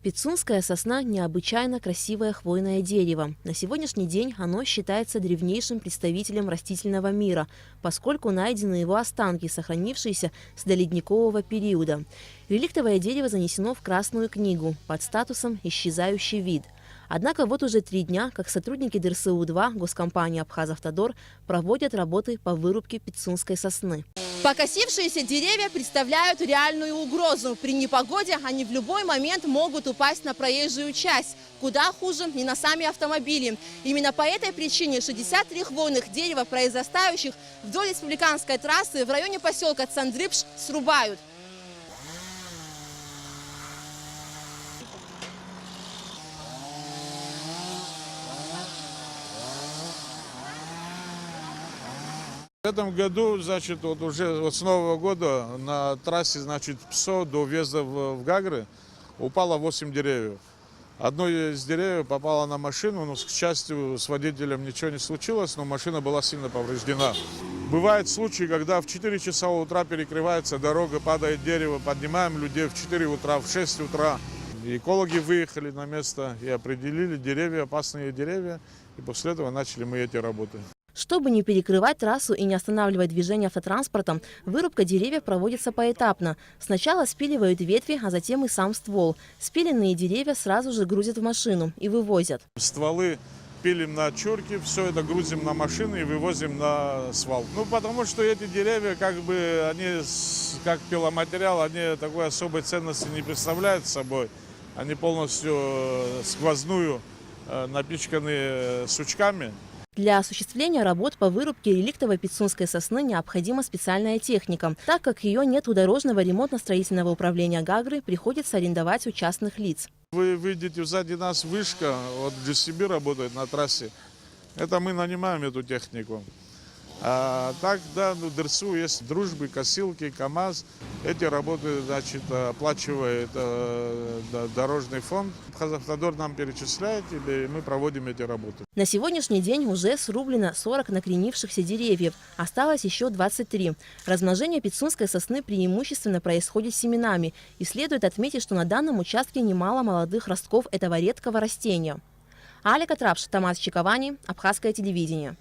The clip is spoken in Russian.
Пицунская сосна – необычайно красивое хвойное дерево. На сегодняшний день оно считается древнейшим представителем растительного мира, поскольку найдены его останки, сохранившиеся с доледникового периода. Реликтовое дерево занесено в Красную книгу под статусом «Исчезающий вид». Однако вот уже 3 дня, как сотрудники ДРСУ-2 госкомпании «Абхазавтодор» проводят работы по вырубке пицунской сосны. Покосившиеся деревья представляют реальную угрозу. При непогоде они в любой момент могут упасть на проезжую часть. Куда хуже, не на сами автомобили. Именно по этой причине 63 хвойных дерева, произрастающих вдоль республиканской трассы в районе поселка Цандрыпш, срубают. В этом году, значит, уже с Нового года на трассе, значит, ПСО до въезда в Гагры упало 8 деревьев. Одно из деревьев попало на машину, но, к счастью, с водителем ничего не случилось, но машина была сильно повреждена. Бывают случаи, когда в 4 часа утра перекрывается дорога, падает дерево, поднимаем людей в 4 утра, в 6 утра. Экологи выехали на место и определили деревья, опасные деревья, и после этого начали мы эти работы. Чтобы не перекрывать трассу и не останавливать движение автотранспортом, вырубка деревьев проводится поэтапно. Сначала спиливают ветви, а затем и сам ствол. Спиленные деревья сразу же грузят в машину и вывозят. Стволы пилим на чурки, все это грузим на машины и вывозим на свалку. Ну, потому что эти деревья, как бы, они, как пиломатериал, они такой особой ценности не представляют собой. Они полностью сквозную, напичканы сучками. Для осуществления работ по вырубке реликтовой пицунской сосны необходима специальная техника. Так как ее нет у дорожного ремонтно-строительного управления Гагры, приходится арендовать у частных лиц. Вы видите, сзади нас вышка, вот GCB работает на трассе. Это мы нанимаем эту технику. А так, да, ну, ДРСУ есть дружбы, косилки, КАМАЗ. Эти работы, значит, оплачивает дорожный фонд. Абхазавтодор нам перечисляет, и мы проводим эти работы. На сегодняшний день уже срублено 40 накренившихся деревьев. Осталось еще 23. Размножение пицунской сосны преимущественно происходит семенами. И следует отметить, что на данном участке немало молодых ростков этого редкого растения. Алика Трапш, Тамас Чиковани, Абхазское телевидение.